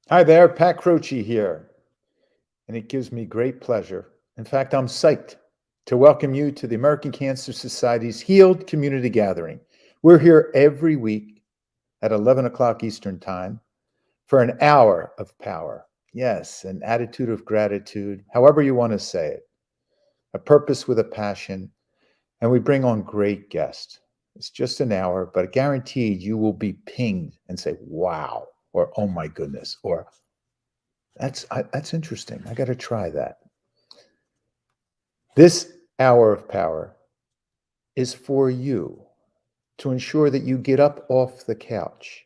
Hi there, Pat Croce here, and it gives me great pleasure. In fact, I'm psyched to welcome you to the American Cancer Society's Healed Community Gathering. We're here every week at 11 o'clock Eastern Time for an hour of power. Yes, an attitude of gratitude, however you want to say it, a purpose with a passion, and we bring on great guests. It's just an hour, but guaranteed you will be pinged and say, wow, or oh my goodness, or that's interesting. I got to try that. This hour of power is for you to ensure that you get up off the couch.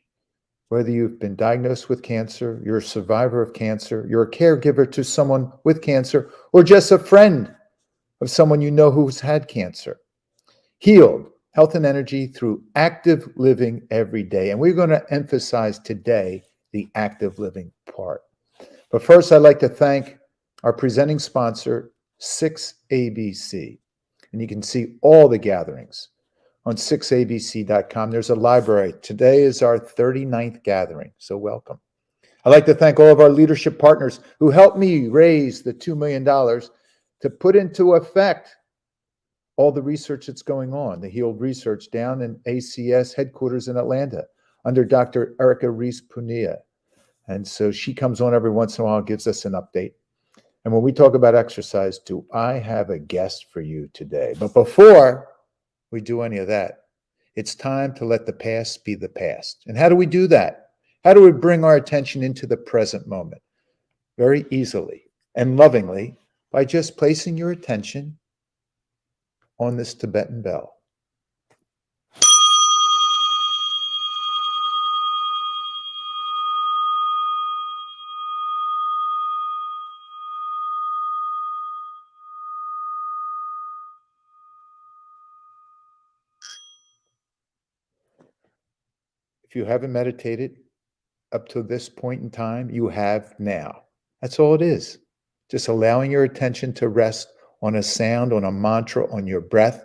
Whether you've been diagnosed with cancer, you're a survivor of cancer, you're a caregiver to someone with cancer, or just a friend of someone you know who's had cancer. Healed health and energy through active living every day. And we're going to emphasize today the active living part. But first, I'd like to thank our presenting sponsor, 6ABC. And you can see all the gatherings on 6abc.com. There's a library. Today is our 39th gathering, so welcome. I'd like to thank all of our leadership partners who helped me raise the $2 million to put into effect all the research that's going on, the HEALed research down in ACS headquarters in Atlanta under Dr. Erica Reese-Punilla. And so she comes on every once in a while, gives us an update. And when we talk about exercise, do I have a guest for you today? But before we do any of that, it's time to let the past be the past. And how do we do that? How do we bring our attention into the present moment? Very easily and lovingly by just placing your attention on this Tibetan bell. If you haven't meditated up to this point in time, you have now. That's all it is. Just allowing your attention to rest on a sound, on a mantra, on your breath,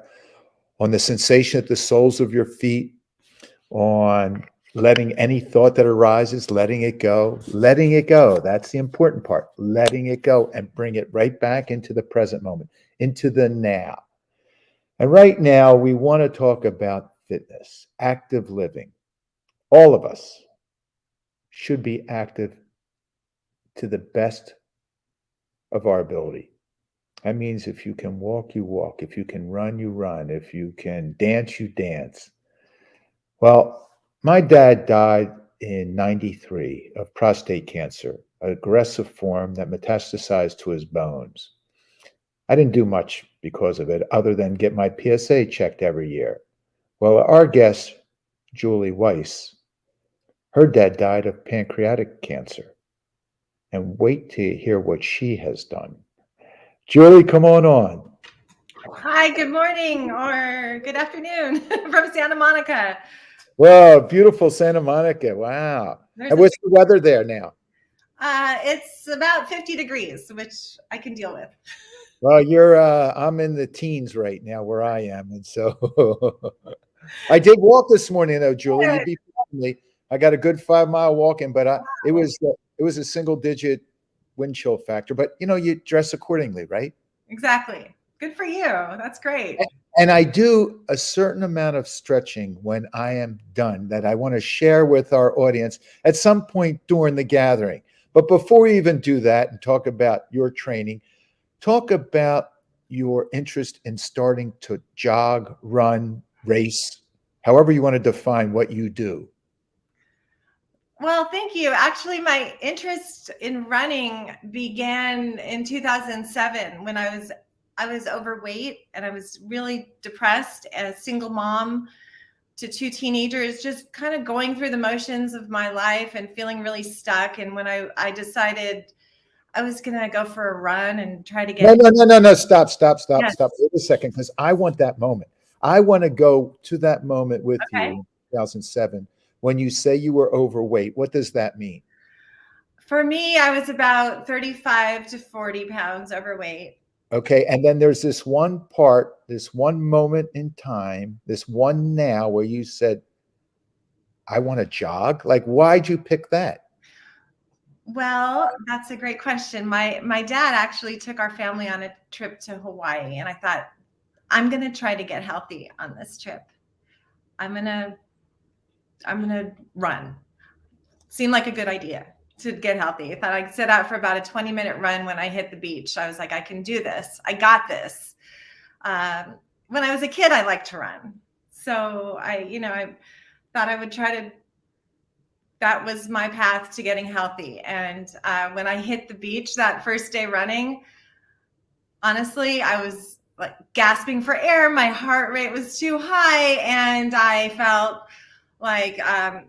on the sensation at the soles of your feet, on letting any thought that arises, letting it go, letting it go. That's the important part. Letting it go and bring it right back into the present moment, into the now. And right now, we want to talk about fitness, active living. All of us should be active to the best of our ability. That means if you can walk, you walk. If you can run, you run. If you can dance, you dance. Well, my dad died in 93 of prostate cancer, an aggressive form that metastasized to his bones. I didn't do much because of it other than get my PSA checked every year. Well, our guest, Julie Weiss, her dad died of pancreatic cancer. And wait till you hear what she has done. Julie, come on on. Hi, good morning or good afternoon from Santa Monica. Well, beautiful Santa Monica. Wow. There's And what's the weather there now? it's about 50 degrees, which I can deal with. Well, I'm in the teens right now where I am. And so I did walk this morning though, Julie. Good. You'd be proud of me. I got a good 5 mile walking, but it was a single digit wind chill factor. But you dress accordingly, right? Exactly. Good for you. That's great. And I do a certain amount of stretching when I am done that I want to share with our audience at some point during the gathering. But before we even do that and talk about your training, talk about your interest in starting to jog, run, race, however you want to define what you do. Well, thank you. Actually, my interest in running began in 2007 when I was overweight and I was really depressed as a single mom to two teenagers, just kind of going through the motions of my life and feeling really stuck. And when I decided I was going to go for a run and try to No, get, no, no, no, no. Stop, stop, stop, yes, stop. Wait a second, because I want that moment. I want to go to that moment with you okay. in 2007 when you say you were overweight. What does that mean? For me, I was about 35 to 40 pounds overweight. Okay. And then there's this one part, this one moment in time, this one now where you said, I want to jog. Like, why'd you pick that? Well, that's a great question. My dad actually took our family on a trip to Hawaii, and I thought, I'm going to try to get healthy on this trip. I'm going to run. Seemed like a good idea to get healthy. I thought I'd set out for about a 20-minute run when I hit the beach. I was like, I can do this. I got this. When I was a kid, I liked to run. So I thought I would try to, that was my path to getting healthy. And when I hit the beach that first day running, honestly, I was like gasping for air. My heart rate was too high. And I felt like, I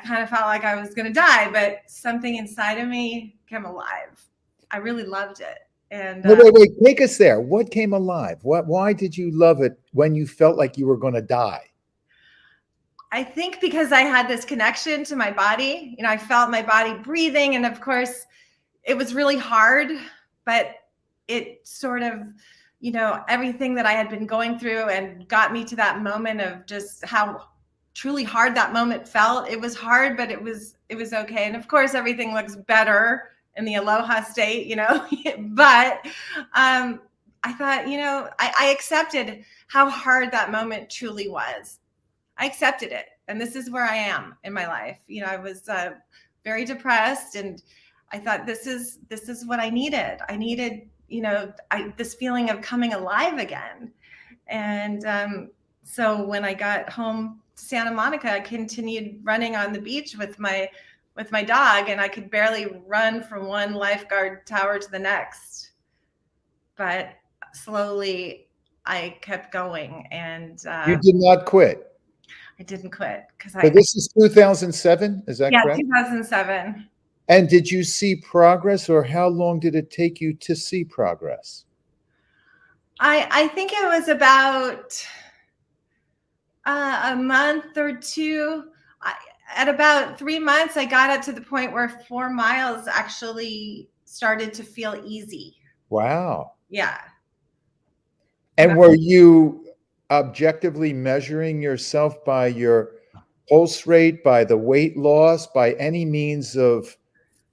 kind of felt like I was going to die, but something inside of me came alive. I really loved it. And Wait, take us there. What came alive? Why did you love it when you felt like you were going to die? I think because I had this connection to my body, I felt my body breathing. And of course, it was really hard, but it sort of, everything that I had been going through and got me to that moment of just how truly hard that moment felt. It was hard, but it was okay. And of course, everything looks better in the Aloha state, but I thought, I accepted how hard that moment truly was. I accepted it. And this is where I am in my life. I was very depressed, and I thought this is what I needed. I needed, this feeling of coming alive again. And so when I got home to Santa Monica, I continued running on the beach with my dog, and I could barely run from one lifeguard tower to the next. But slowly I kept going, and You did not quit. I didn't quit because So this is 2007, is that correct? 2007. And did you see progress, or how long did it take you to see progress? I think it was about a month or two. At about 3 months, I got up to the point where 4 miles actually started to feel easy. Wow. Yeah. And were you objectively measuring yourself by your pulse rate, by the weight loss, by any means of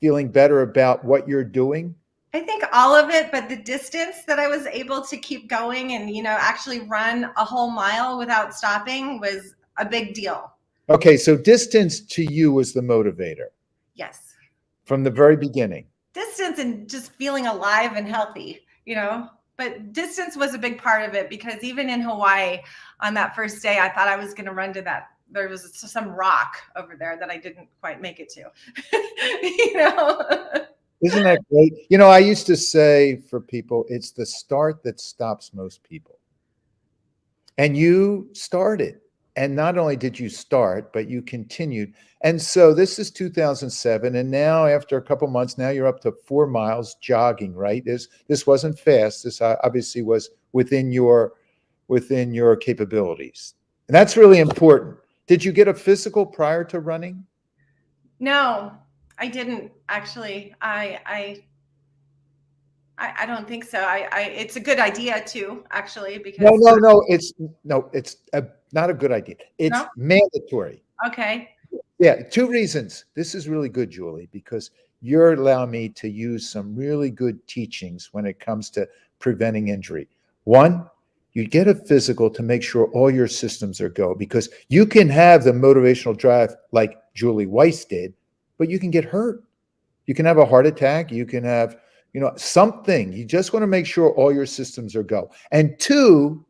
feeling better about what you're doing? I think all of it, but the distance that I was able to keep going and, actually run a whole mile without stopping was a big deal. Okay, so distance to you was the motivator. Yes. From the very beginning. Distance and just feeling alive and healthy, But distance was a big part of it, because even in Hawaii on that first day, I thought I was going to run to that. There was some rock over there that I didn't quite make it to, Isn't that great? I used to say for people, it's the start that stops most people. And you started. And not only did you start, but you continued. And so this is 2007. And now after a couple months, now you're up to 4 miles jogging, right? This wasn't fast. This obviously was within your capabilities. And that's really important. Did you get a physical prior to running? No, I didn't actually. I don't think so. It's a good idea too, actually, because no, it's not a good idea. It's mandatory. Okay. Yeah, 2 reasons. This is really good, Julie, because you're allowing me to use some really good teachings when it comes to preventing injury. One, you get a physical to make sure all your systems are go, because you can have the motivational drive like Julie Weiss did, but you can get hurt. You can have a heart attack. You can have, something. You just want to make sure all your systems are go. And 2,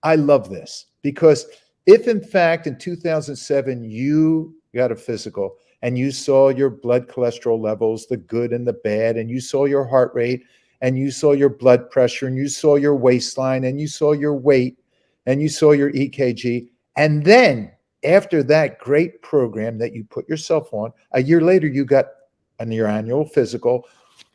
I love this, because if in fact in 2007 you got a physical and you saw your blood cholesterol levels, the good and the bad, and you saw your heart rate, and you saw your blood pressure, and you saw your waistline, and you saw your weight, and you saw your EKG, and then after that great program that you put yourself on, a year later you got your annual physical,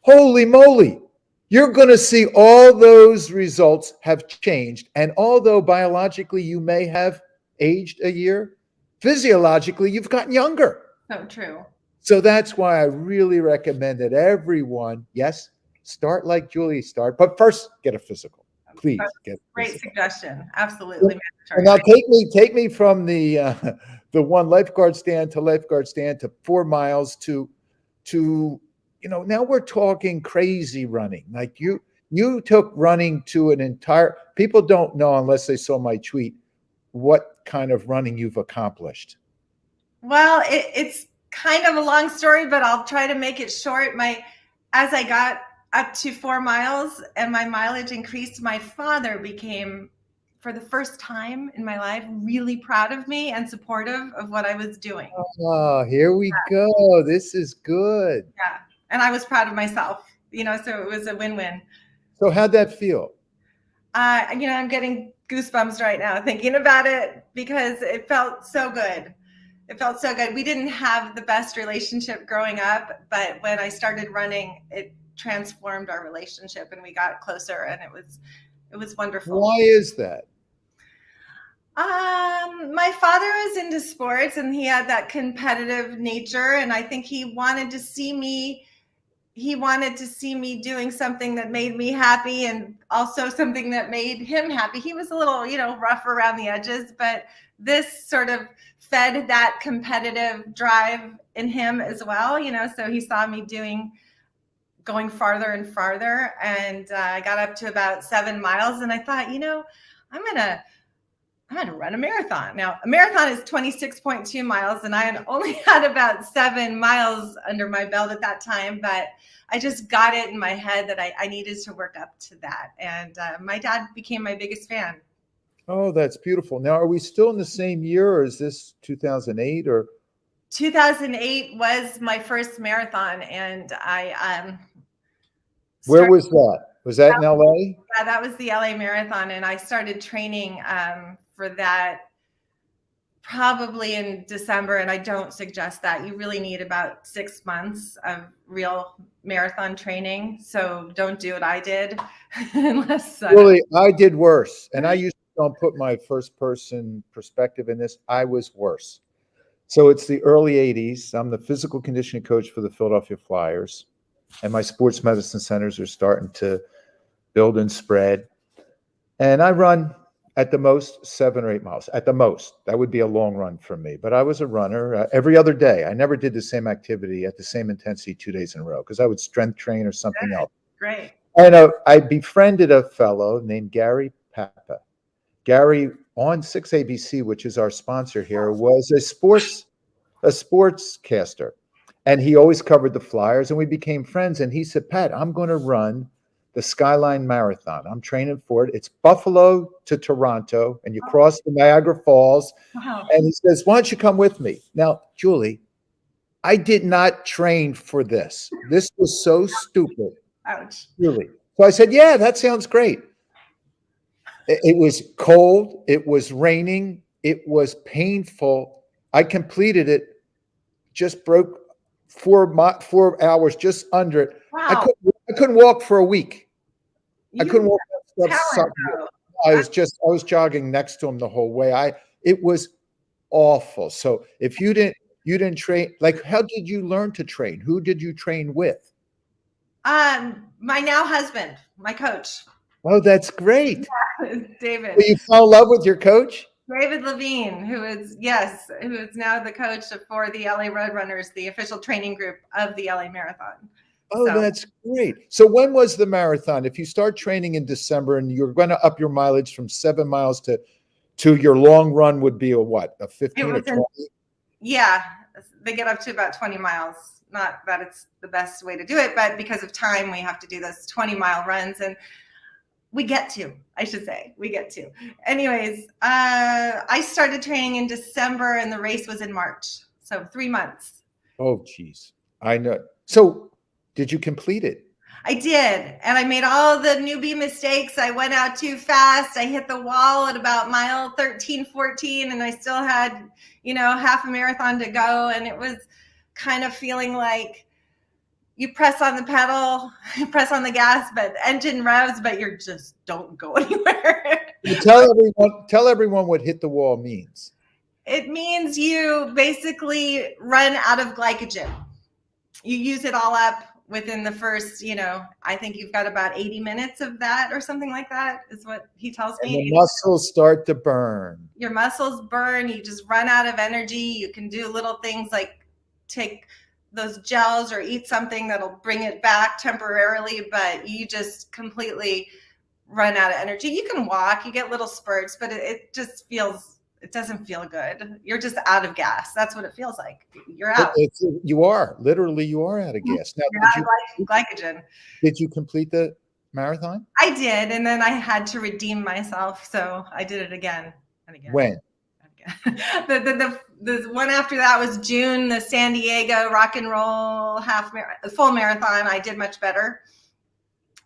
holy moly, you're going to see all those results have changed. And although biologically you may have aged a year, physiologically you've gotten younger. So true. So that's why I really recommend that everyone, yes, start like Julie started, but first get a physical. Please get a great physical. Suggestion. Absolutely. And now take me from the one lifeguard stand to 4 miles to to, now we're talking crazy running. Like you took running to an entire, people don't know unless they saw my tweet what kind of running you've accomplished. Well, it's kind of a long story, but I'll try to make it short. As I got up to 4 miles and my mileage increased, my father became, for the first time in my life, really proud of me and supportive of what I was doing. Oh, here we go. This is good. Yeah. And I was proud of myself, so it was a win-win. So how'd that feel? I'm getting goosebumps right now thinking about it because it felt so good. It felt so good. We didn't have the best relationship growing up, but when I started running, it transformed our relationship and we got closer, and it was wonderful. Why is that? My father was into sports and he had that competitive nature, and I think he wanted to see me doing something that made me happy and also something that made him happy. He was a little, rough around the edges, but this sort of fed that competitive drive in him as well, so he saw me going farther and farther. And I got up to about 7 miles and I thought, I'm going to run a marathon. Now, a marathon is 26.2 miles, and I only had about 7 miles under my belt at that time, but I just got it in my head that I needed to work up to that. And my dad became my biggest fan. Oh, that's beautiful. Now, are we still in the same year, or is this 2008 or? 2008 was my first marathon, and I Where was that? Was that in LA? Yeah, that was the LA Marathon, and I started training for that probably in December, and I don't suggest that. You really need about 6 months of real marathon training, so don't do what I did unless Really, I did worse, and I usually don't put my first person perspective in this. I was worse. So it's the early 80s. I'm the physical conditioning coach for the Philadelphia Flyers, and my sports medicine centers are starting to build and spread. And I run at the most 7 or 8 miles. At the most, that would be a long run for me. But I was a runner every other day. I never did the same activity at the same intensity 2 days in a row because I would strength train or something else. Great. And I befriended a fellow named Gary Papa. Gary on 6ABC, which is our sponsor here, was a sportscaster. And he always covered the Flyers, and we became friends. And he said, Pat, I'm going to run the Skyline Marathon. I'm training for it. It's Buffalo to Toronto, and you cross the Niagara Falls. Wow. And he says, why don't you come with me? Now, Julie, I did not train for this. This was so stupid. Ouch. Really. So I said, yeah, that sounds great. It was cold. It was raining. It was painful. I completed it, just broke 4 hours, just under it. Wow. I couldn't walk for a week. I You couldn't walk. talent, I was jogging next to him the whole way. It was awful. So if you didn't train, like, how did you learn to train? Who did you train with? My now husband, my coach. Oh, that's great. Yeah, David. So you fell in love with your coach? David Levine, who is now the coach for the LA Roadrunners, the official training group of the LA Marathon. Oh, that's great. So when was the marathon? If you start training in December and you're going to up your mileage from 7 miles to your long run would be a 15 or 20? Yeah, they get up to about 20 miles. Not that it's the best way to do it, but because of time, we have to do those 20-mile runs. And we get to. Anyways, I started training in December and the race was in March. So 3 months. Oh, geez. I know. So did you complete it? I did. And I made all the newbie mistakes. I went out too fast. I hit the wall at about mile 13, 14, and I still had, half a marathon to go. And it was kind of feeling like you press on the pedal, you press on the gas, but engine revs, but you just don't go anywhere. Tell everyone what hit the wall means. It means you basically run out of glycogen. You use it all up within the first, I think you've got about 80 minutes of that or something like that is what he tells me. And the muscles start to burn. Your muscles burn. You just run out of energy. You can do little things like take those gels or eat something that'll bring it back temporarily, but you just completely run out of energy. You can walk, you get little spurts, but it just feels, it doesn't feel good. You're just out of gas. That's what it feels like. You're out. You are literally, you are out of gas. Now, You're out of glycogen. did you complete the marathon? I did, and then I had to redeem myself, so I did it again and again. When? The one after that was June, the San Diego rock and roll full marathon. I did much better,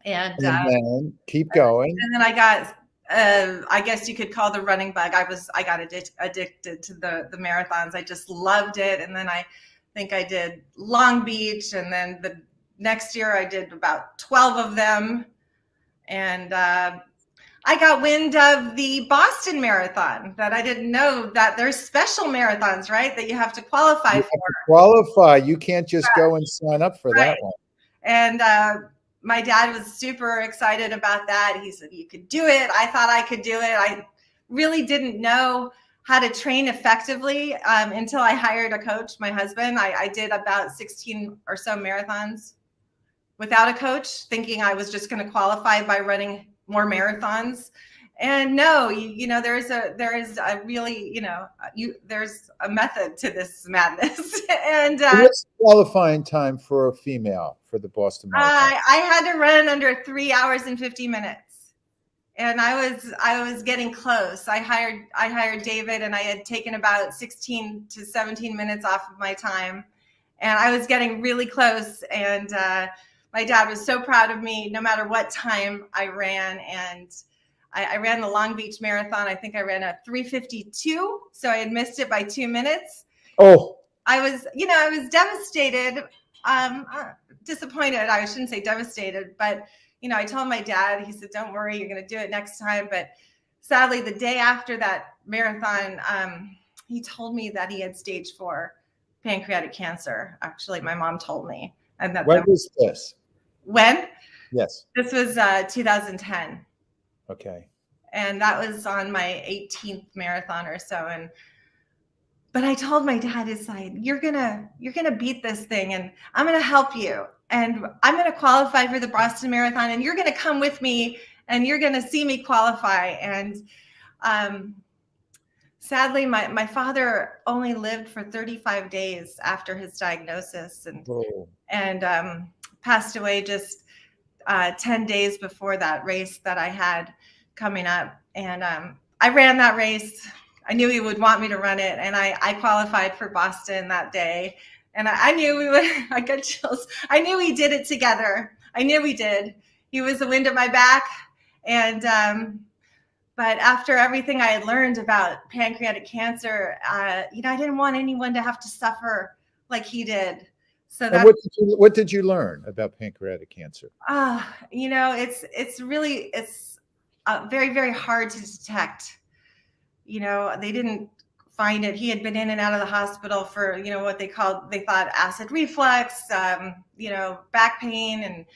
and then keep going. And then I got, I guess you could call the running bug. I got addicted to the marathons. I just loved it, and then I think I did Long Beach, and then the next year I did about 12 of them, and I got wind of the Boston Marathon, that I didn't know that there's special marathons, right? That you have to qualify for. You can't just go and sign up for that one. And my dad was super excited about that. He said, you could do it. I thought I could do it. I really didn't know how to train effectively until I hired a coach, my husband. I did about 16 or so marathons without a coach, thinking I was just going to qualify by running more marathons. And no, there is a really, there's a method to this madness. And what's the qualifying time for a female for the Boston Marathon? I had to run under 3 hours and 50 minutes. And I was getting close. I hired David, and I had taken about 16 to 17 minutes off of my time. And I was getting really close. And my dad was so proud of me, no matter what time I ran. And I ran the Long Beach Marathon. I think I ran a 3:52. So I had missed it by 2 minutes. Oh, I was devastated, disappointed. I shouldn't say devastated, but, I told my dad, he said, don't worry, you're going to do it next time. But sadly, the day after that marathon, he told me that he had stage 4 pancreatic cancer. Actually, my mom told me. And that when was this? When? Yes. This was 2010. Okay. And that was on my 18th marathon or so. But I told my dad, it's like, you're gonna beat this thing, and I'm gonna help you, and I'm gonna qualify for the Boston Marathon, and you're gonna come with me, and you're gonna see me qualify. And sadly, my father only lived for 35 days after his diagnosis, and passed away just 10 days before that race that I had coming up. And I ran that race. I knew he would want me to run it, and I qualified for Boston that day. And I knew we would. I got chills. I knew we did it together. I knew we did. He was the wind at my back, and but after everything I had learned about pancreatic cancer, I didn't want anyone to have to suffer like he did. So that's, what did you learn about pancreatic cancer? It's very, very hard to detect. They didn't find it. He had been in and out of the hospital for, what they thought acid reflux, back pain. And,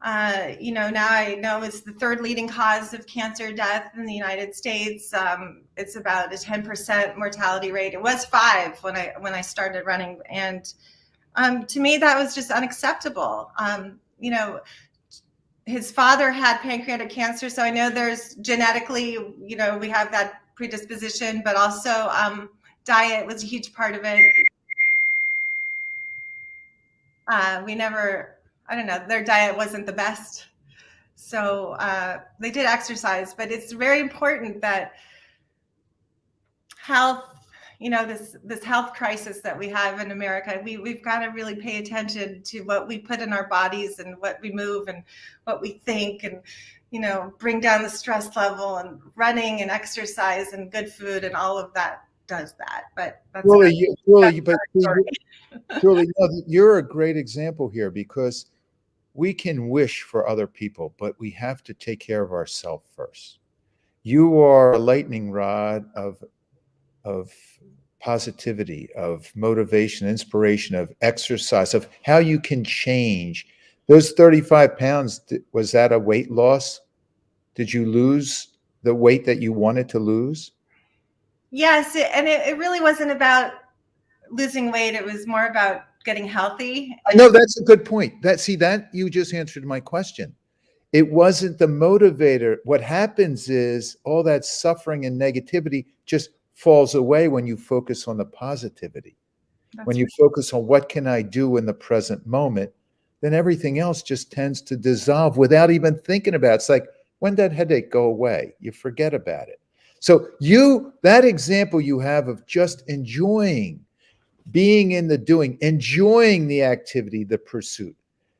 now I know it's the 3rd leading cause of cancer death in the United States. It's about a 10% mortality rate. It was 5 when I started running. And to me, that was just unacceptable. His father had pancreatic cancer. So I know there's genetically, we have that predisposition, but also diet was a huge part of it. Their diet wasn't the best. So they did exercise, but it's very important that health, this health crisis that we have in America, we've got to really pay attention to what we put in our bodies and what we move and what we think, and bring down the stress level, and running and exercise and good food and all of that does that. But that's Julie, you're a great example here, because we can wish for other people, but we have to take care of ourselves first. You are a lightning rod of positivity, of motivation, inspiration, of exercise, of how you can change. Those 35 pounds, was that a weight loss? Did you lose the weight that you wanted to lose? Yes, and it really wasn't about losing weight. It was more about getting healthy. No, that's a good point. That you just answered my question. It wasn't the motivator. What happens is all that suffering and negativity just falls away when you focus on the positivity. When That's you focus on what can I do in the present moment, then everything else just tends to dissolve without even thinking about it. It's like, when did that headache go away? You forget about it. So that example you have of just enjoying, being in the doing, enjoying the activity, the pursuit,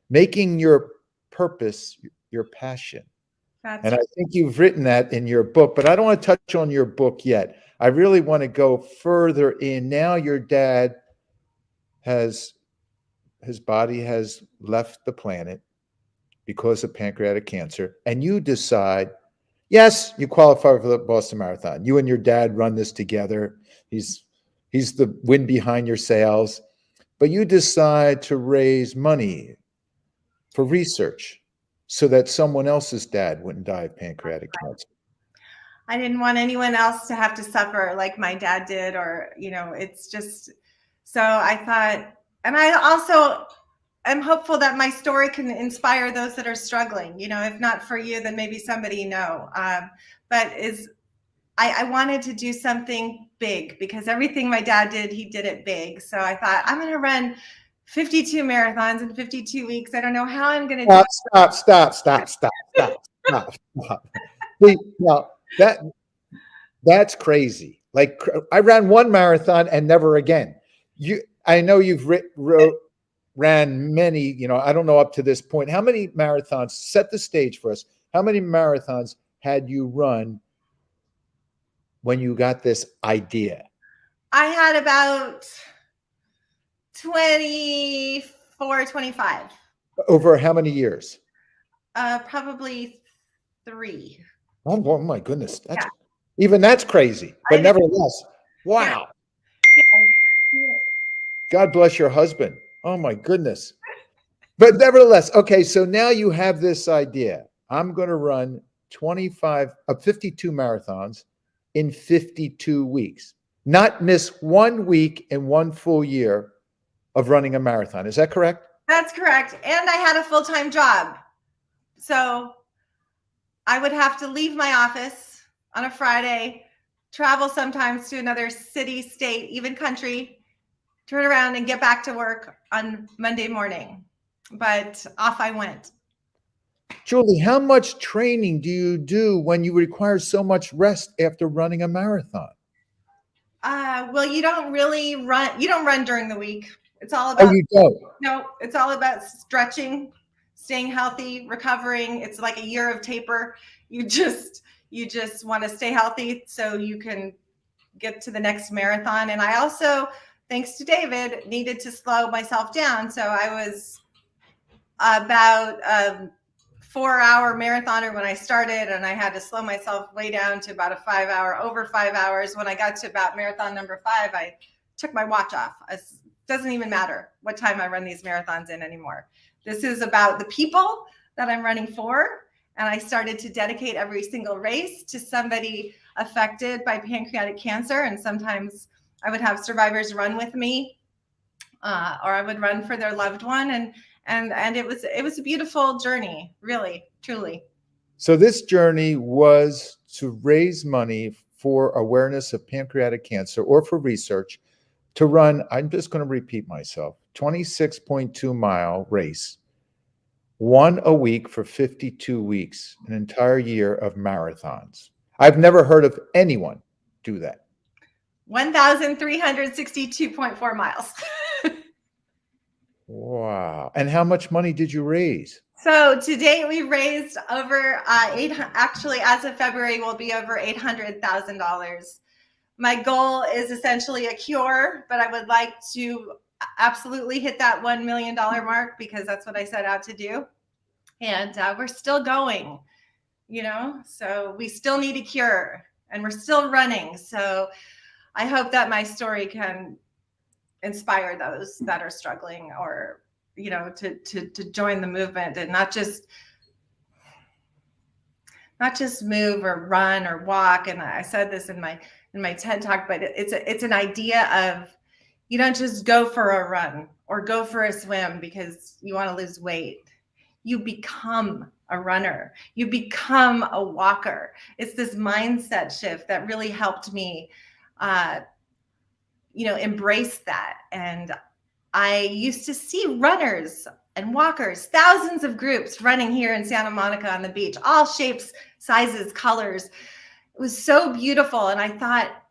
making your purpose your passion. that's And I think you've written that in your book, but I don't want to touch on your book yet. I really want to go further in. Now your dad his body has left the planet because of pancreatic cancer, and you decide, yes, you qualify for the Boston Marathon. You and your dad run this together. He's the wind behind your sails, but you decide to raise money for research so that someone else's dad wouldn't die of pancreatic cancer. I didn't want anyone else to have to suffer like my dad did, or, it's just, so I thought, and I also am hopeful that my story can inspire those that are struggling. If not for you, then maybe somebody but I wanted to do something big, because everything my dad did, he did it big. So I thought, I'm going to run 52 marathons in 52 weeks. I don't know how I'm going to do it. Stop. See, now that's crazy. Like, I ran one marathon and never again. I know you've ran many, I don't know up to this point. How many marathons, set the stage for us. How many marathons had you run when you got this idea? I had about 24, 25. Over how many years? Probably 3. Oh my goodness. That's crazy. But nevertheless, wow. Yeah. God bless your husband. Oh my goodness. But nevertheless, okay, so now you have this idea. I'm going to run 52 marathons in 52 weeks. Not miss 1 week in 1 full year of running a marathon. Is that correct? That's correct. And I had a full-time job. So I would have to leave my office on a Friday, travel sometimes to another city, state, even country, turn around and get back to work on Monday morning. But off I went. Julie, how much training do you do when you require so much rest after running a marathon? Well, you don't really run. You don't run during the week. It's all about. Oh, you don't? No, it's all about stretching, staying healthy, recovering. It's like a year of taper. You just want to stay healthy so you can get to the next marathon. And I also, thanks to David, needed to slow myself down. So I was about 4-hour marathoner when I started, and I had to slow myself way down to about over 5 hours. When I got to about marathon number 5, I took my watch off. It doesn't even matter what time I run these marathons in anymore. This is about the people that I'm running for. And I started to dedicate every single race to somebody affected by pancreatic cancer. And sometimes I would have survivors run with me, or I would run for their loved one. And it was a beautiful journey, really, truly. So this journey was to raise money for awareness of pancreatic cancer, or for research, to run, I'm just going to repeat myself, 26.2-mile race, 1 a week for 52 weeks, an entire year of marathons. I've never heard of anyone do that. 1,362.4 miles. Wow. And how much money did you raise? So to date, we raised over actually, as of February, will be over $800,000. My goal is essentially a cure, but I would like to absolutely hit that $1 million mark, because that's what I set out to do. And we're still going, so we still need a cure, and we're still running. So I hope that my story can inspire those that are struggling, or to join the movement, and not just move or run or walk. And I said this in my TED talk, but it's an idea of You don't just go for a run or go for a swim because you want to lose weight. You become a runner. You become a walker. It's this mindset shift that really helped me, embrace that. And I used to see runners and walkers, thousands of groups running here in Santa Monica on the beach, all shapes, sizes, colors. It was so beautiful. And I thought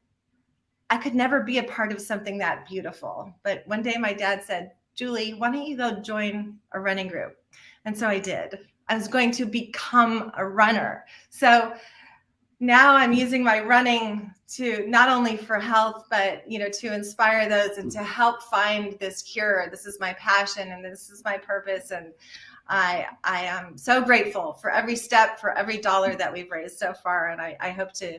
I could never be a part of something that beautiful. But one day my dad said, Julie, why don't you go join a running group? And so I did. I was going to become a runner. So now I'm using my running to not only for health, but to inspire those and to help find this cure. This is my passion and this is my purpose. And I am so grateful for every step, for every dollar that we've raised so far. And I hope to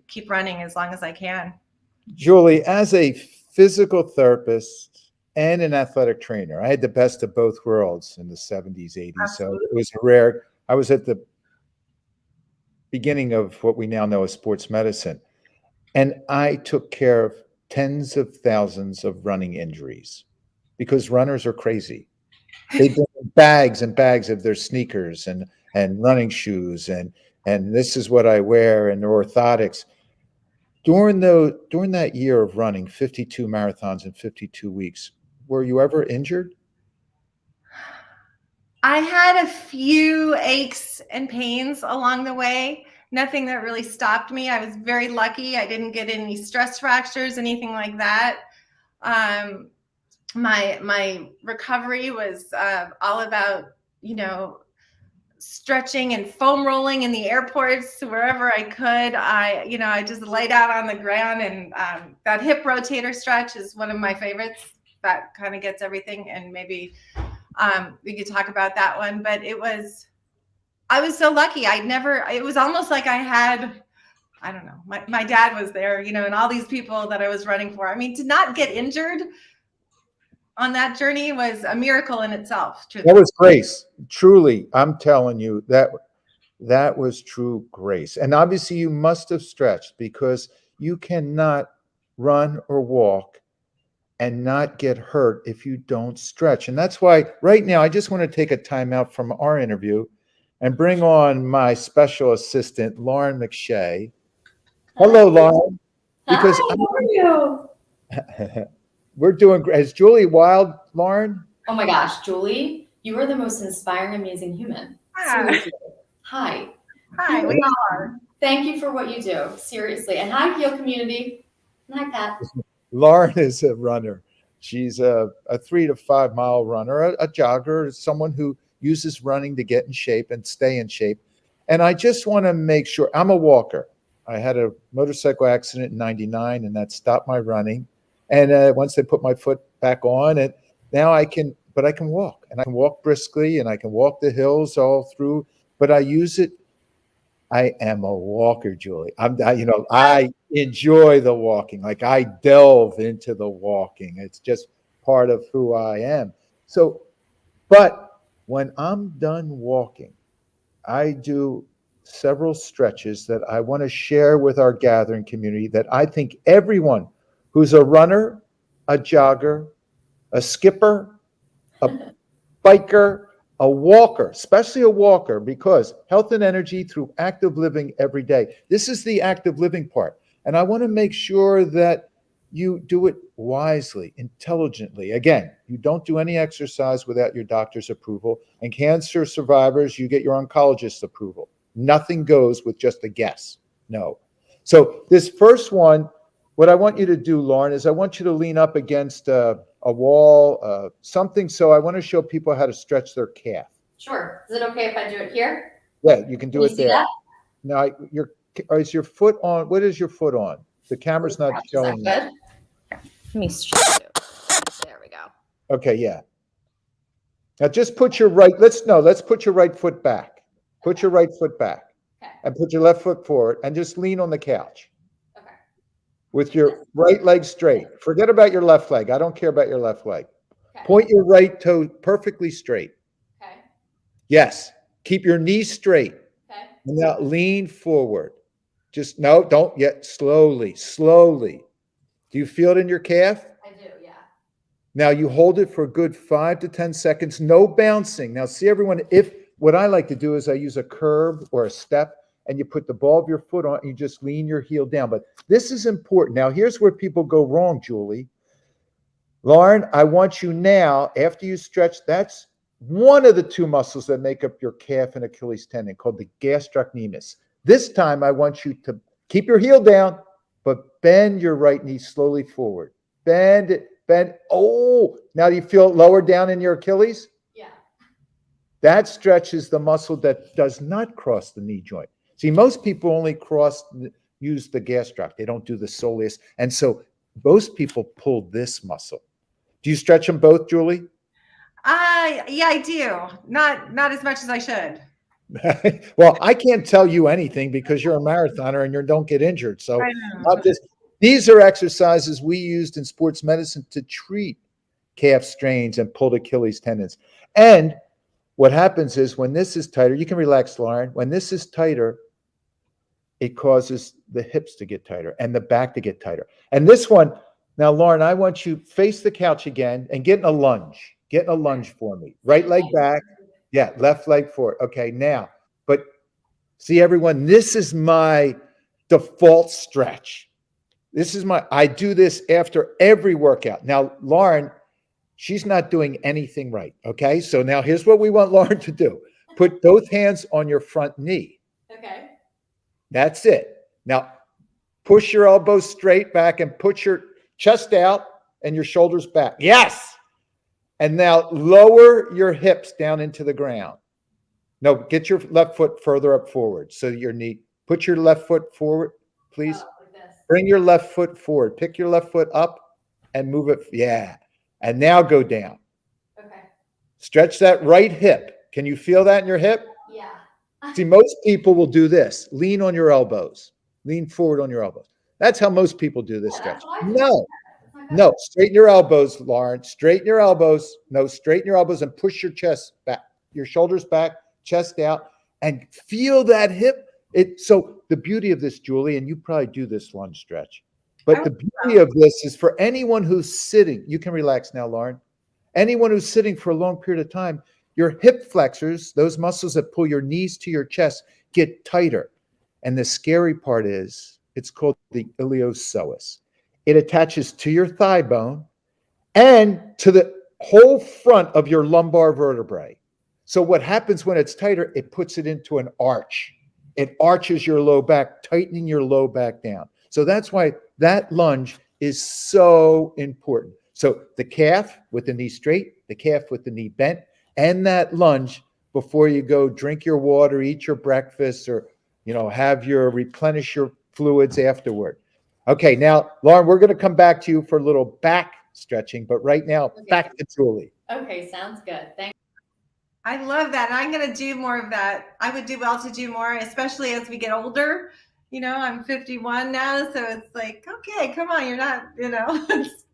keep running as long as I can. Julie, as a physical therapist and an athletic trainer, I had the best of both worlds in the 70s, 80s. Absolutely. So it was rare. I was at the beginning of what we now know as sports medicine. And I took care of tens of thousands of running injuries because runners are crazy. They bring bags and bags of their sneakers and running shoes and this is what I wear and their orthotics. During that year of running 52 marathons in 52 weeks, were you ever injured? I had a few aches and pains along the way. Nothing that really stopped me. I was very lucky. I didn't get any stress fractures, anything like that. My recovery was all about, stretching and foam rolling in the airports wherever I could. I just laid out on the ground, and that hip rotator stretch is one of my favorites. That kind of gets everything, and maybe we could talk about that one. But I was so lucky. It was almost like I had, I don't know, my dad was there, and all these people that I was running for. I mean, to not get injured on that journey was a miracle in itself. That was grace. Truly, I'm telling you that was true grace. And obviously you must have stretched because you cannot run or walk and not get hurt if you don't stretch. And that's why right now I just want to take a time out from our interview and bring on my special assistant, Lauren McShay. Hello, Lauren. Because hi, how are you? We're doing great. Is Julie wild, Lauren? Oh my gosh, Julie, you are the most inspiring, amazing human. Hi. Seriously. Hi. Hi, we are. Thank you for what you do. Seriously. And hi, Heal community. And hi, Pat. Lauren is a runner. She's a 3 to 5 mile runner, a jogger, someone who uses running to get in shape and stay in shape. And I just want to make sure, I'm a walker. I had a motorcycle accident in 99 and that stopped my running. And once they put my foot back on it, now I can walk, and I can walk briskly, and I can walk the hills all through, but I use it. I am a walker, Julie. I enjoy the walking. Like I delve into the walking. It's just part of who I am. So, but when I'm done walking, I do several stretches that I want to share with our gathering community that I think everyone who's a runner, a jogger, a skipper, a biker, a walker, especially a walker, because health and energy through active living every day. This is the active living part. And I want to make sure that you do it wisely, intelligently. Again, you don't do any exercise without your doctor's approval. And cancer survivors, you get your oncologist's approval. Nothing goes with just a guess. No. So this first one, what I want you to do, Lauren, is I want you to lean up against a wall, something. So I want to show people how to stretch their calf. Sure. Is it okay if I do it here? Yeah, you can do it there. That? Now, is your foot on? What is your foot on? The camera's not showing that. Good? Let me show you. There we go. Okay, yeah. Now just put your let's put your right foot back. Put your right foot back. Okay. And put your left foot forward and just lean on the couch. Okay. With your right leg straight. Forget about your left leg. I don't care about your left leg. Okay. Point your right toe perfectly straight. Okay. Yes. Keep your knees straight. Okay. And now lean forward. Just don't yet. Slowly. Do you feel it in your calf? I do, yes. Now you hold it for a good 5 to 10 seconds, no bouncing. Now see everyone, if what I like to do is I use a curb or a step and you put the ball of your foot on and you just lean your heel down. But this is important. Now here's where people go wrong, Julie. Lauren, I want you now, after you stretch, that's one of the two muscles that make up your calf and Achilles tendon called the gastrocnemius. This time I want you to keep your heel down, but bend your right knee slowly forward. Bend it, bend. Oh, now do you feel it lower down in your Achilles? Yeah. That stretches the muscle that does not cross the knee joint. See, most people only use the gastroc. They don't do the soleus. And so most people pull this muscle. Do you stretch them both, Julie? Yeah, I do. Not as much as I should. Well, I can't tell you anything because you're a marathoner and you don't get injured. So these are exercises we used in sports medicine to treat calf strains and pulled Achilles tendons. And what happens is when this is tighter, you can relax, Lauren. When this is tighter, it causes the hips to get tighter and the back to get tighter. And this one, now, Lauren, I want you face the couch again and get in a lunge. Get in a lunge for me. Right leg back. Yeah, left leg forward. Okay, now, but see everyone, this is my default stretch. I do this after every workout. Now, Lauren, she's not doing anything right. Okay, so now here's what we want Lauren to do. Put both hands on your front knee. Okay. That's it. Now, push your elbows straight back and put your chest out and your shoulders back. Yes. And now lower your hips down into the ground. No, get your left foot further up forward. So your knee, put your left foot forward, please. Like this. Bring your left foot forward. Pick your left foot up and move it. Yeah. And now go down. Okay. Stretch that right hip. Can you feel that in your hip? Yeah. See, most people will do this. Lean on your elbows. Lean forward on your elbows. That's how most people do this stretch. No, straighten your elbows, Lauren. Straighten your elbows. No, straighten your elbows and push your chest back, your shoulders back, chest out, and feel that hip. So the beauty of this, Julie, and you probably do this lunge stretch, but the beauty of this is for anyone who's sitting, you can relax now, Lauren. Anyone who's sitting for a long period of time, your hip flexors, those muscles that pull your knees to your chest, get tighter. And the scary part is it's called the iliopsoas. It attaches to your thigh bone and to the whole front of your lumbar vertebrae. So what happens when it's tighter, it puts it into an arch. It arches your low back, tightening your low back down. So that's why that lunge is so important. So the calf with the knee straight, the calf with the knee bent, and that lunge before you go drink your water, eat your breakfast, or replenish your fluids afterward. Okay, now, Lauren, we're going to come back to you for a little back stretching, but right now, back to Julie. Okay, sounds good. Thanks. I love that. And I'm going to do more of that. I would do well to do more, especially as we get older. I'm 51 now, so it's like, okay, come on, you're not,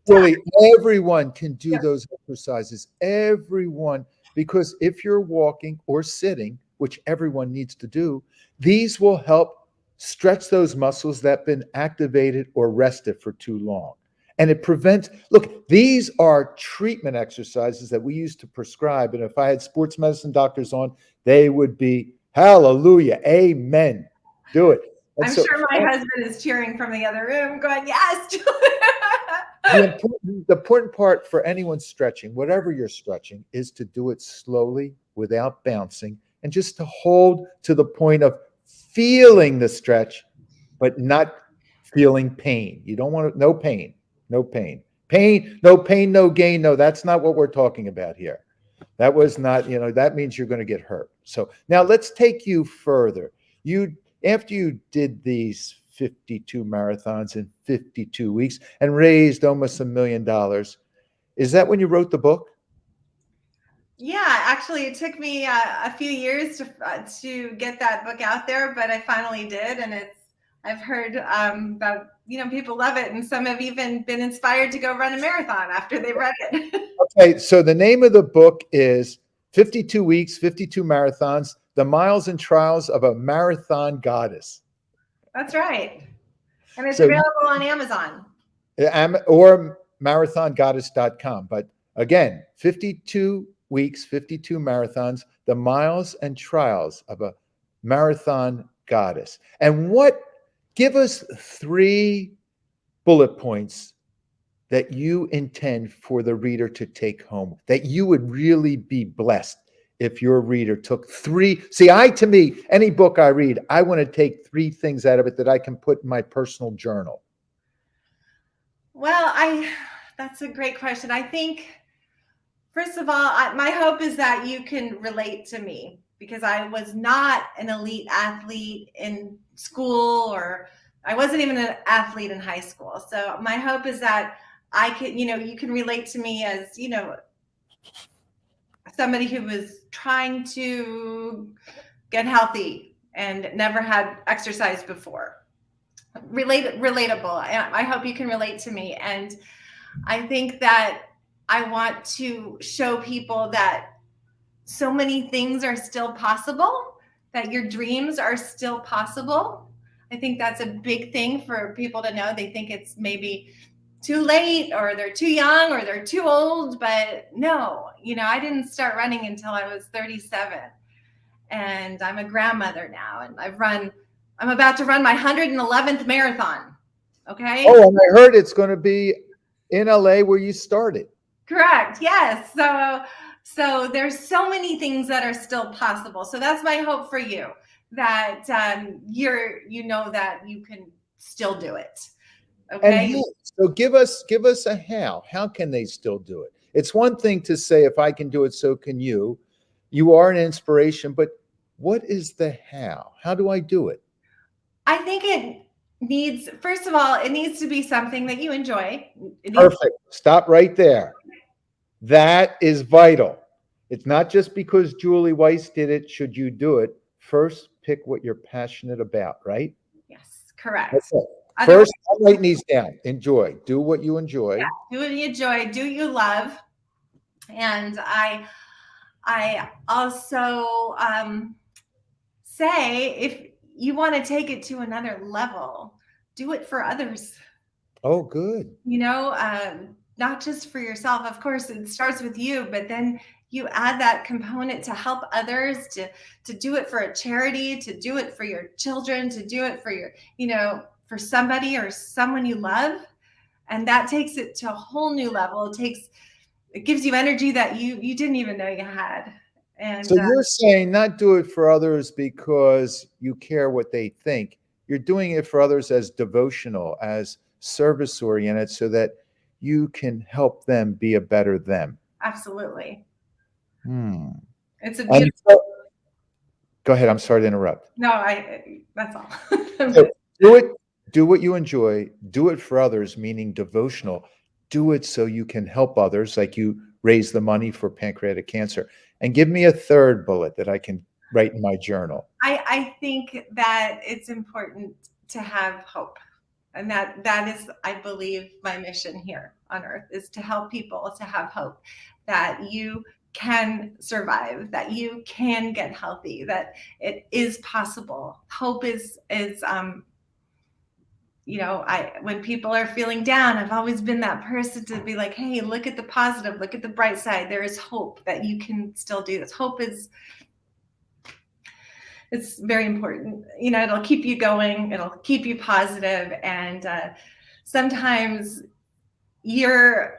Julie, everyone can do those exercises. Everyone, because if you're walking or sitting, which everyone needs to do, these will help stretch those muscles that have been activated or rested for too long. And it prevents, look, these are treatment exercises that we used to prescribe. And if I had sports medicine doctors on, they would be, hallelujah, amen, do it. And I'm sure my husband is cheering from the other room going, yes. The important part for anyone stretching, whatever you're stretching, is to do it slowly without bouncing and just to hold to the point of feeling the stretch, but not feeling pain. You don't want to, no pain, no pain. No pain, no gain. No, that's not what we're talking about here. That was not, that means you're going to get hurt. So now let's take you further. After you did these 52 marathons in 52 weeks and raised almost $1 million, is that when you wrote the book? Yeah, actually, it took me a few years to get that book out there, but I finally did, and I've heard about people love it, and some have even been inspired to go run a marathon after they read it. Okay, so the name of the book is 52 Weeks, 52 Marathons: The Miles and Trials of a Marathon Goddess. That's right, and it's available on Amazon Or marathongoddess.com. But again, 52 weeks, 52 marathons, the miles and trials of a marathon goddess. And give us 3 bullet points that you intend for the reader to take home, that you would really be blessed if your reader took 3. See, to me, any book I read, I want to take 3 things out of it that I can put in my personal journal. Well, that's a great question. I think, first of all, my hope is that you can relate to me, because I was not an elite athlete in school, or I wasn't even an athlete in high school. So my hope is that you can relate to me as, somebody who was trying to get healthy and never had exercised before. Relatable. And I hope you can relate to me. And I think that I want to show people that so many things are still possible, that your dreams are still possible. I think that's a big thing for people to know. They think it's maybe too late, or they're too young, or they're too old. But no, I didn't start running until I was 37. And I'm a grandmother now, and I'm about to run my 111th marathon. Okay. Oh, and I heard it's going to be in LA where you started. Correct. Yes. So there's so many things that are still possible. So that's my hope for you, that that you can still do it. Okay. And so give us a how. How can they still do it? It's one thing to say, if I can do it, so can you. You are an inspiration, but what is the how? How do I do it? I think first of all, it needs to be something that you enjoy. Perfect. Stop right there. That is vital. It's not just because Julie Weiss did it, should you do it. First, pick what you're passionate about, right? Yes, correct. That's it. First, write these down. Enjoy. Do what you enjoy. Yeah, do what you enjoy. Do what you love. And I also say, if you want to take it to another level, do it for others. Oh, good. Not just for yourself. Of course, it starts with you, but then you add that component to help others, to do it for a charity, to do it for your children, to do it for for somebody or someone you love. And that takes it to a whole new level. It gives you energy that you didn't even know you had. And so you're saying not do it for others because you care what they think. You're doing it for others as devotional, as service oriented, so that you can help them be a better them. Absolutely. It's a beautiful. Go ahead. I'm sorry to interrupt. No, that's all. So do what you enjoy. Do it for others, meaning devotional. Do it so you can help others, like you raise the money for pancreatic cancer. And give me a third bullet that I can write in my journal. I think that it's important to have hope. And that is, I believe, my mission here on earth, is to help people to have hope that you can survive, that you can get healthy, that it is possible. Hope is when people are feeling down, I've always been that person to be like, hey, look at the positive, look at the bright side. There is hope that you can still do this. Hope it's very important. It'll keep you going. It'll keep you positive. And sometimes you're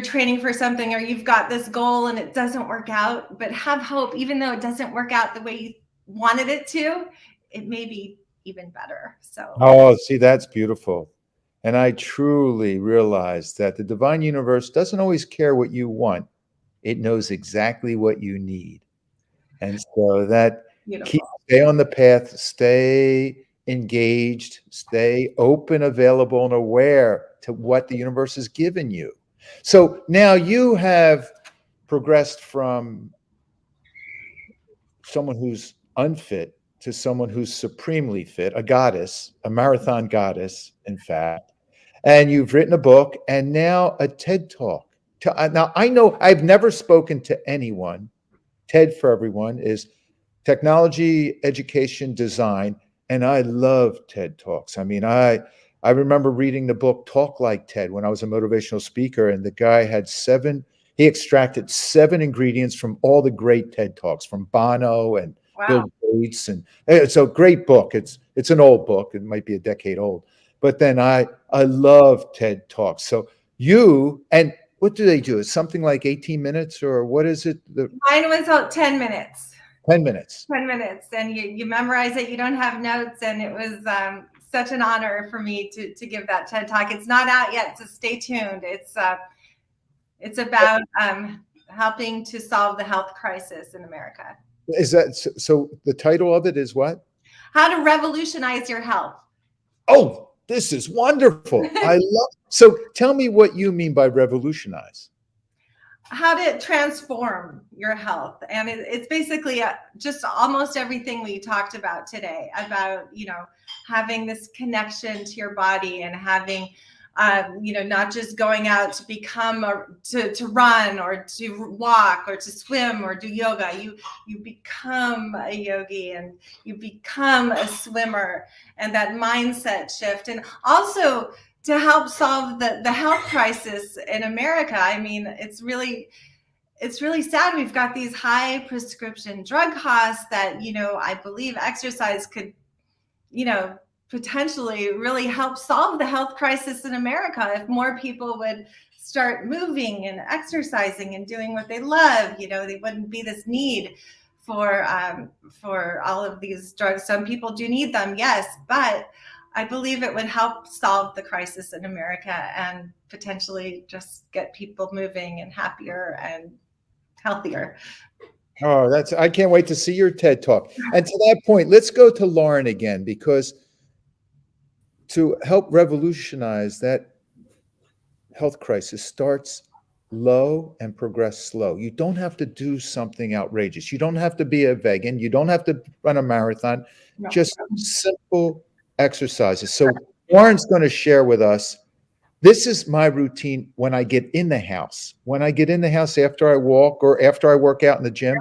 training for something, or you've got this goal and it doesn't work out, but have hope. Even though it doesn't work out the way you wanted it to, it may be even better. So see, that's beautiful. And I truly realize that the divine universe doesn't always care what you want. It knows exactly what you need. And so that stay on the path, stay engaged, stay open, available, and aware to what the universe has given you. So now you have progressed from someone who's unfit to someone who's supremely fit, a goddess, a marathon goddess, in fact. And you've written a book and now a TED Talk. Now, I know I've never spoken to anyone. TED, for everyone, is technology, education, design. And I love TED Talks. I mean, I I remember reading the book Talk Like Ted when I was a motivational speaker, and the guy had he extracted 7 ingredients from all the great TED Talks, from Bono and Wow. Bill Gates. And it's a great book. It's an old book. It might be a decade old. But then I love TED Talks. So and what do they do? It's something like 18 minutes, or what is it? Mine was about 10 minutes. 10 minutes. 10 minutes. And you memorize it. You don't have notes. And it was such an honor for me to give that TED Talk. It's not out yet, so stay tuned. It's about helping to solve the health crisis in America. Is that so? The title of it is what? How to revolutionize your health. Oh, this is wonderful. I love. So tell me what you mean by revolutionize. How to transform your health. And it's basically just almost everything we talked about today, about, having this connection to your body and having, not just going out to become to run or to walk or to swim or do yoga. You become a yogi and you become a swimmer, and that mindset shift. And also to help solve the health crisis in America. I mean, it's really sad. We've got these high prescription drug costs that, I believe exercise could, potentially really help solve the health crisis in America if more people would start moving and exercising and doing what they love. There wouldn't be this need for all of these drugs. Some people do need them, yes, but I believe it would help solve the crisis in America and potentially just get people moving and happier and healthier. Oh, I can't wait to see your TED Talk. And to that point, let's go to Lauren again, because to help revolutionize that health crisis starts low and progress slow. You don't have to do something outrageous. You don't have to be a vegan. You don't have to run a marathon. No. Just simple exercises. So Lauren's going to share with us, this is my routine when I get in the house. When I get in the house after I walk or after I work out in the gym,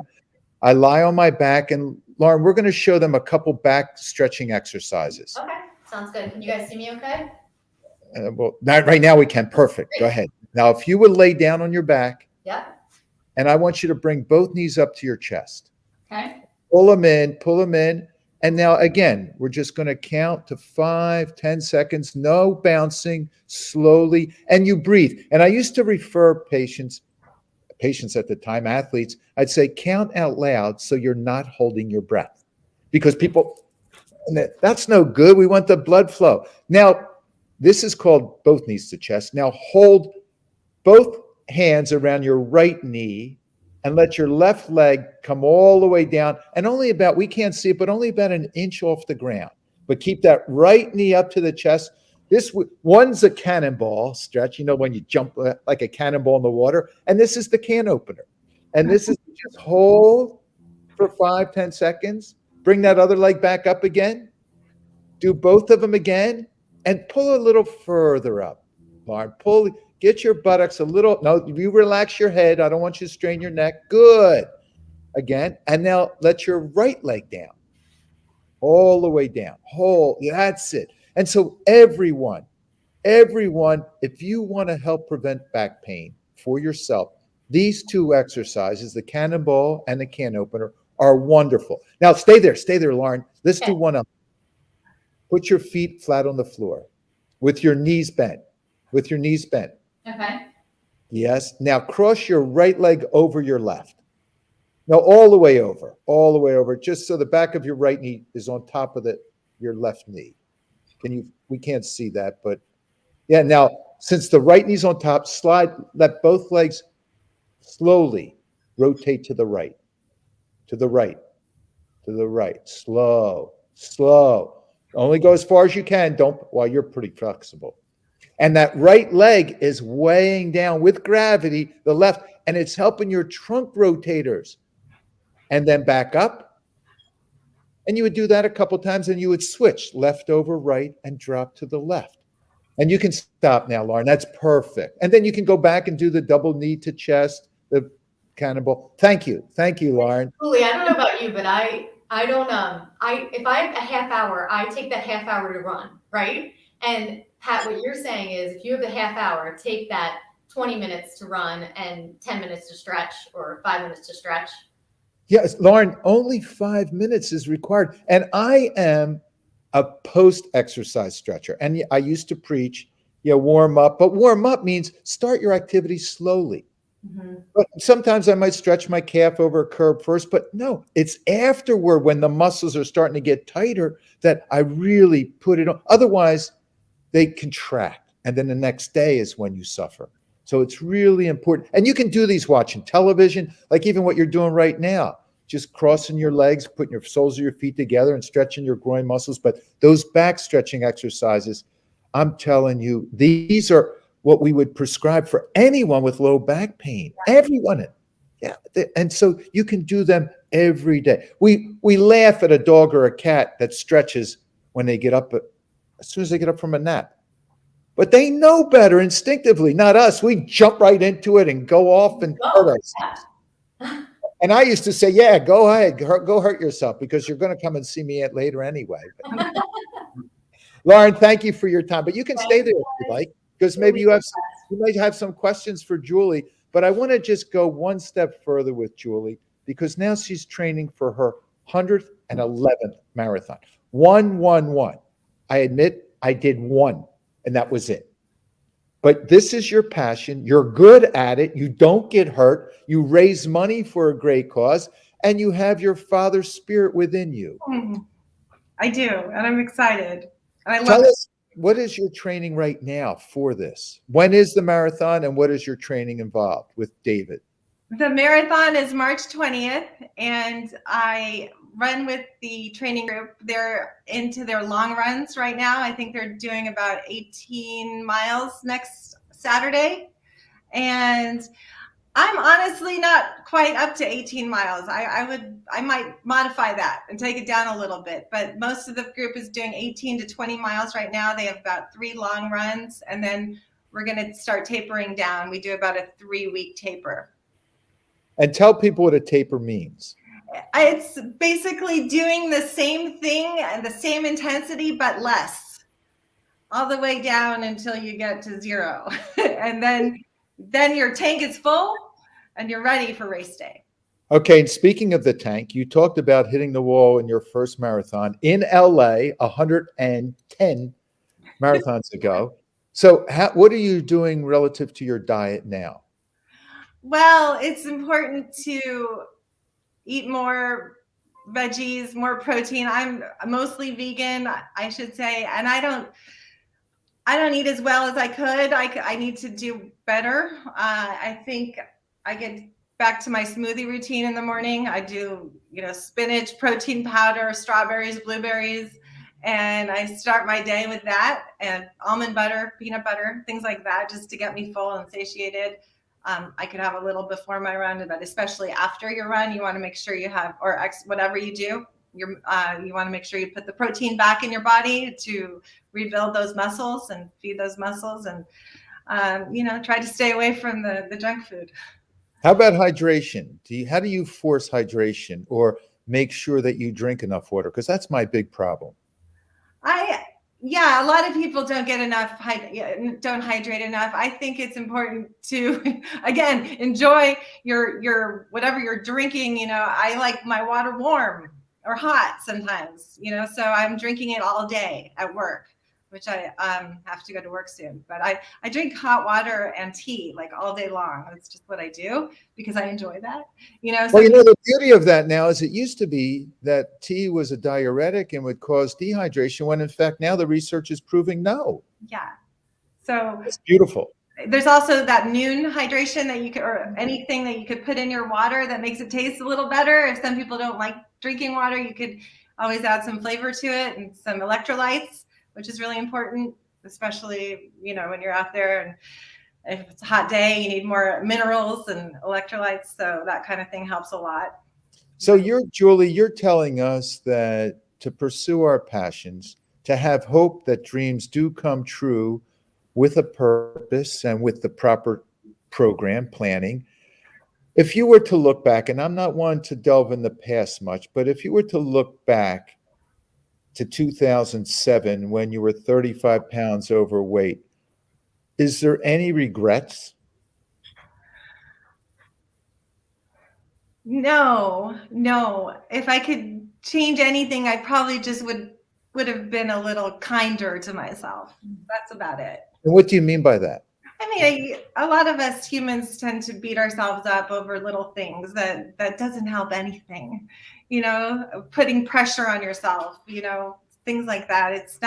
I lie on my back. And Lauren, we're going to show them a couple back stretching exercises. Okay, sounds good. Can you guys see me okay? Well, not right now we can. Perfect. Go ahead. Now, if you would lay down on your back. Yeah. And I want you to bring both knees up to your chest. Okay. Pull them in. And now, again, we're just going to count to 5, 10 seconds, no bouncing, slowly, and you breathe. And I used to refer patients at the time, athletes, I'd say count out loud so you're not holding your breath. Because that's no good. We want the blood flow. Now, this is called both knees to chest. Now, hold both hands around your right knee and let your left leg come all the way down, and we can't see it, but only about an inch off the ground. But keep that right knee up to the chest. This one's a cannonball stretch, when you jump like a cannonball in the water, and this is the can opener. And this is just hold for 5, 10 seconds. Bring that other leg back up again. Do both of them again, and pull a little further up. Lauren, get your buttocks a little. No, you relax your head. I don't want you to strain your neck. Good. Again. And now let your right leg down. All the way down. That's it. And so everyone, if you want to help prevent back pain for yourself, these 2 exercises, the cannonball and the can opener, are wonderful. Now stay there, Lauren. Let's do one up. Put your feet flat on the floor with your knees bent. Okay. Yes. Now cross your right leg over your left. Now all the way over, just so the back of your right knee is on top of your left knee. We can't see that, but yeah. Now, since the right knee's on top, let both legs slowly rotate to the right, slow. Only go as far as you can. You're pretty flexible. And that right leg is weighing down with gravity, the left, and it's helping your trunk rotators. And then back up. And you would do that a couple times, and you would switch left over right and drop to the left. And you can stop now, Lauren. That's perfect. And then you can go back and do the double knee to chest, the cannonball. Thank you, Lauren. Julie, I don't know about you, but I don't if I have a half hour, I take that half hour to run, right? And Pat, what you're saying is if you have a half hour, take that 20 minutes to run and 10 minutes to stretch or 5 minutes to stretch. Yes, Lauren, only 5 minutes is required. And I am a post-exercise stretcher. And I used to preach, warm up, but warm up means start your activity slowly. But sometimes I might stretch my calf over a curb first, but no, it's afterward when the muscles are starting to get tighter that I really put it on. Otherwise, they contract. And then the next day is when you suffer. So it's really important. And you can do these watching television, like even what you're doing right now, just crossing your legs, putting your soles of your feet together and stretching your groin muscles. But those back stretching exercises, I'm telling you, these are what we would prescribe for anyone with low back pain. Everyone. Yeah. And so you can do them every day. We laugh at a dog or a cat that stretches when they get up, as soon as they get up from a nap. But they know better instinctively, not us. We jump right into it and go off and hurt ourselves. And I used to say, yeah, go ahead, go hurt yourself because you're going to come and see me later anyway. Lauren, thank you for your time. But you can stay there if you like, because maybe you might have some questions for Julie. But I want to just go one step further with Julie because now she's training for her 111th marathon. 111. I admit I did one, and that was it. But this is your passion. You're good at it. You don't get hurt. You raise money for a great cause, and you have your father's spirit within you. I do, and I'm excited. And I love Tell us, what is your training right now for this? When is the marathon, and what is your training involved with David? The marathon is March 20th, and I run with the training group. They're into their long runs right now. I think they're doing about 18 miles next Saturday. And I'm honestly not quite up to 18 miles. I might modify that and take it down a little bit, but most of the group is doing 18 to 20 miles right now. They have about 3 long runs, and then we're going to start tapering down. We do about a 3-week taper. And tell people what a taper means. It's basically doing the same thing and the same intensity, but less, all the way down until you get to 0. And then your tank is full and you're ready for race day. Okay, and speaking of the tank, you talked about hitting the wall in your first marathon in LA 110 marathons ago. So what are you doing relative to your diet now? Well, it's important to eat more veggies, more protein. I'm mostly vegan, I should say, and I don't eat as well as I could. I need to do better. I think I get back to my smoothie routine in the morning. I do, spinach, protein powder, strawberries, blueberries, and I start my day with that, and almond butter, peanut butter, things like that, just to get me full and satiated. I could have a little before my run, but especially after your run, you want to make sure you have, whatever you do, you want to make sure you put the protein back in your body to rebuild those muscles and feed those muscles, and try to stay away from the junk food. How about hydration? How do you force hydration or make sure that you drink enough water? Because that's my big problem. A lot of people don't get enough, don't hydrate enough. I think it's important to, again, enjoy your whatever you're drinking. I like my water warm or hot sometimes, so I'm drinking it all day at work, which I have to go to work soon. But I drink hot water and tea like all day long. That's just what I do because I enjoy that. Well, the beauty of that now is it used to be that tea was a diuretic and would cause dehydration, when in fact now the research is proving no. Yeah. So it's beautiful. There's also that noon hydration that you could, or anything that you could put in your water that makes it taste a little better. If some people don't like drinking water, you could always add some flavor to it and some electrolytes, which is really important, especially, when you're out there and if it's a hot day, you need more minerals and electrolytes. So that kind of thing helps a lot. So Julie, you're telling us that to pursue our passions, to have hope that dreams do come true with a purpose and with the proper program planning. If you were to look back, and I'm not one to delve in the past much, but if you were to look back to 2007 when you were 35 pounds overweight, is there any regrets? No, no. If I could change anything, I probably just would have been a little kinder to myself. That's about it. And what do you mean by that? I mean, a lot of us humans tend to beat ourselves up over little things that doesn't help anything. You know, putting pressure on yourself, you know, things like that. It's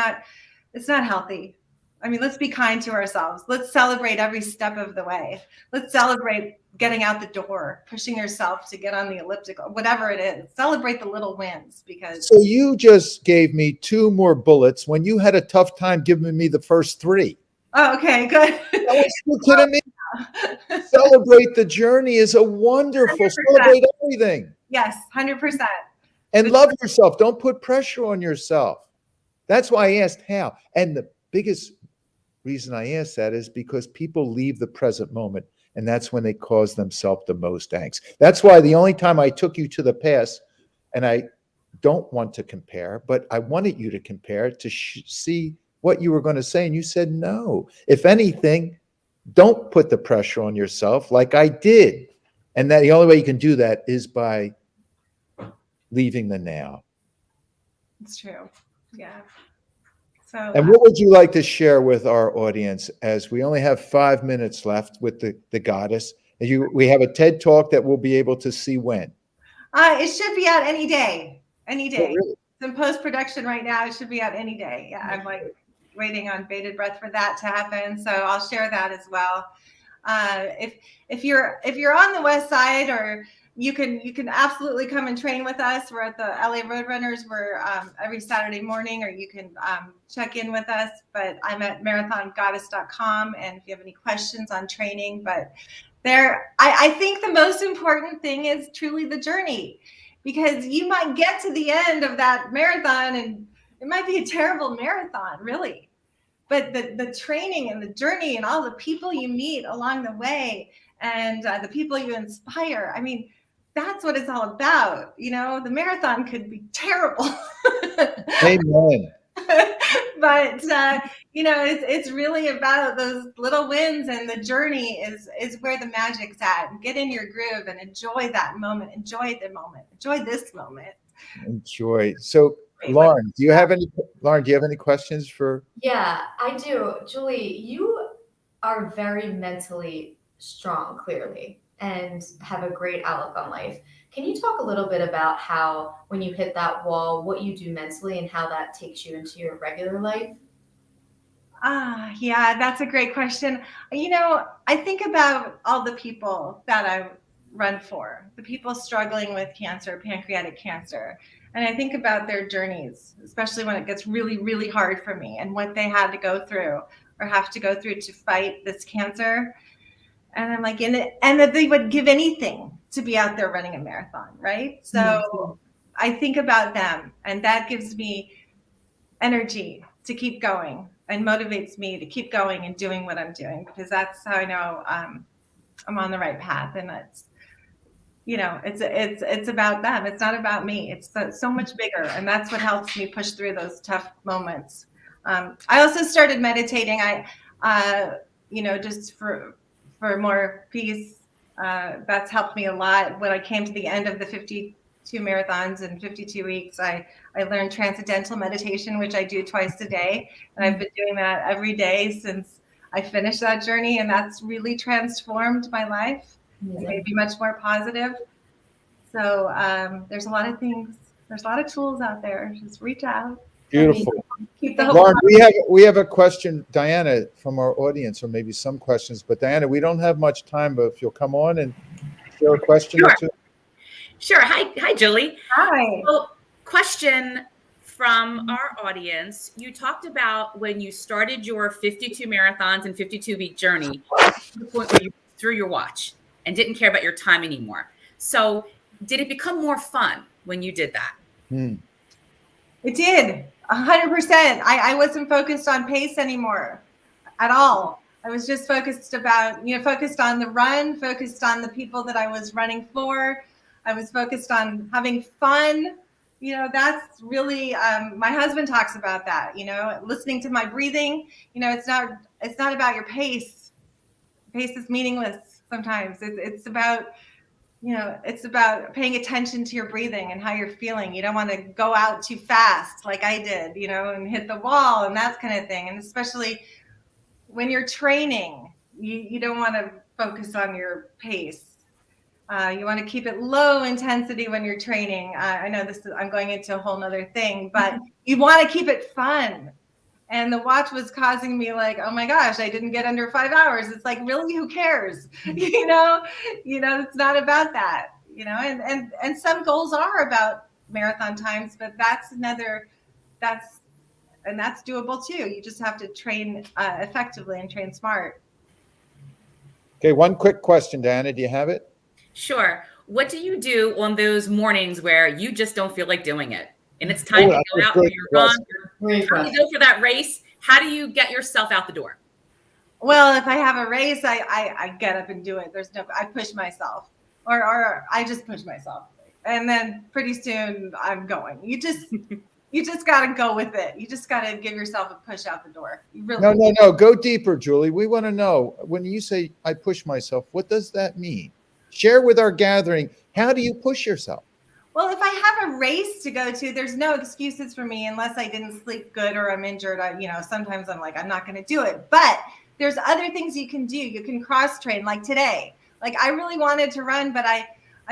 not healthy. I mean, let's be kind to ourselves. Let's celebrate every step of the way. Let's celebrate getting out the door, pushing yourself to get on the elliptical, whatever it is. Celebrate the little wins because. So you just gave me 2 more bullets when you had a tough time giving me the first 3. Oh, okay, good. You kidding me? Celebrate the journey is a wonderful. 100%. Celebrate everything. Yes, 100%. And love yourself. Don't put pressure on yourself. That's why I asked how. And the biggest reason I asked that is because people leave the present moment, and that's when they cause themselves the most angst. That's why the only time I took you to the past, and I don't want to compare, but I wanted you to compare to see what you were going to say, and you said no. If anything, don't put the pressure on yourself like I did. And that the only way you can do that is by leaving the now. It's true. Yeah. So. And what would you like to share with our audience as we only have 5 minutes left with the goddess? We have a TED Talk that we'll be able to see when? It should be out any day. Any day. Oh, really? It's in post-production right now. It should be out any day. Yeah, I'm like waiting on bated breath for that to happen. So I'll share that as well. If you're on the West Side, or you can absolutely come and train with us. We're at the LA Roadrunners. We're every Saturday morning, or you can check in with us. But I'm at marathongoddess.com, and if you have any questions on training, but I think the most important thing is truly the journey, because you might get to the end of that marathon and it might be a terrible marathon, really. But the training and the journey and all the people you meet along the way, and the people you inspire, I mean, that's what it's all about. You know, the marathon could be terrible. Amen. But you know, it's really about those little wins, and the journey is where the magic's at. Get in your groove and enjoy that moment. Enjoy the moment. Enjoy this moment. Enjoy. So, Lauren, do you have any questions for? Yeah, I do. Julie, you are very mentally strong, clearly, and have a great outlook on life. Can you talk a little bit about how, when you hit that wall, what you do mentally and how that takes you into your regular life? Yeah, that's a great question. You know, I think about all the people that I run for, the people struggling with cancer, pancreatic cancer. And I think about their journeys, especially when it gets really, really hard for me, and what they had to go through or have to go through to fight this cancer. And I'm like, and that they would give anything to be out there running a marathon, right? So I think about them, and that gives me energy to keep going and motivates me to keep going and doing what I'm doing, because that's how I know I'm on the right path. And that's, you know, it's about them. It's not about me. It's so much bigger, and that's what helps me push through those tough moments. I also started meditating. You know, just for more peace. That's helped me a lot. When I came to the end of the 52 marathons in 52 weeks, I learned transcendental meditation, which I do twice a day. And I've been doing that every day since I finished that journey. And that's really transformed my life. And made me much more positive. So there's a lot of things. There's a lot of tools out there. Just reach out. Beautiful. Keep the hope. Lauren, we have a question, Diana, from our audience, or maybe some questions. But Diana, we don't have much time, but if you'll come on and share a question or two. Sure. Hi, Julie. Hi. So, question from our audience. You talked about when you started your 52 marathons and 52-week journey, the point where you threw your watch and didn't care about your time anymore. So did it become more fun when you did that? It did. 100%. I wasn't focused on pace anymore at all. I was just focused on the run, focused on the people that I was running for. I was focused on having fun, that's really, my husband talks about that, listening to my breathing. It's not about your pace. Pace is meaningless sometimes. It's about, it's about paying attention to your breathing and how you're feeling. You don't want to go out too fast like I did, and hit the wall and that kind of thing. And especially when you're training, you don't want to focus on your pace. You want to keep it low intensity when you're training. I know I'm going into a whole nother thing, but you want to keep it fun. And the watch was causing me like, oh my gosh, I didn't get under 5 hours. It's like, really, who cares? It's not about that, and some goals are about marathon times, but that's doable too. You just have to train effectively and train smart. Okay, one quick question, Diana. Do you have it? Sure. What do you do on those mornings where you just don't feel like doing it? And it's time to go out for your run, time to go for that race. How do you get yourself out the door? Well, if I have a race, I get up and do it. I push myself, or I just push myself, and then pretty soon I'm going. You just got to go with it. You just got to give yourself a push out the door. You really No. Go deeper, Julie. We want to know, when you say I push myself, what does that mean? Share with our gathering. How do you push yourself? Well, if I have a race to go to, there's no excuses for me unless I didn't sleep good or I'm injured. Sometimes I'm like, I'm not going to do it. But there's other things you can do. You can cross train, like today. Like, I really wanted to run, but I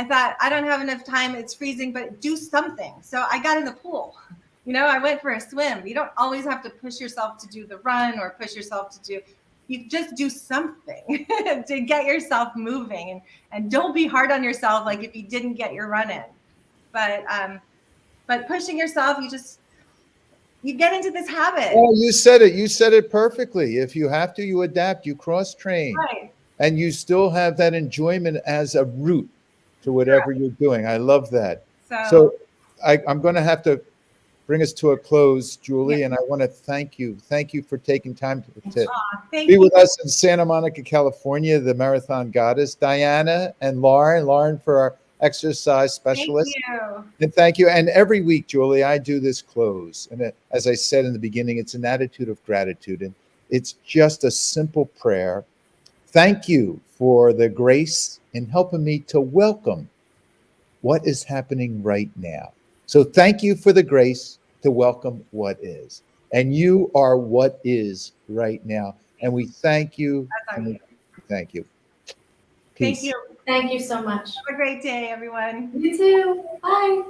thought, I don't have enough time. It's freezing, but do something. So I got in the pool. I went for a swim. You don't always have to push yourself to do the run or push yourself to do. You just do something to get yourself moving, and don't be hard on yourself. Like if you didn't get your run in. But pushing yourself, you get into this habit. Oh, you said it. You said it perfectly. If you have to, you adapt, you cross train, right. And you still have that enjoyment as a route to whatever you're doing. I love that. So I'm going to have to bring us to a close, Julie, and I want to thank you. Thank you for taking time to be with us in Santa Monica, California, the Marathon Goddess, Diana and Lauren for our exercise specialist. Thank you. And thank you. And every week, Julie, I do this close. And as I said in the beginning, it's an attitude of gratitude. And it's just a simple prayer. Thank you for the grace in helping me to welcome what is happening right now. So thank you for the grace to welcome what is. And you are what is right now. And we thank you. Thank you. Peace. Thank you. Thank you so much. Have a great day, everyone. You too. Bye.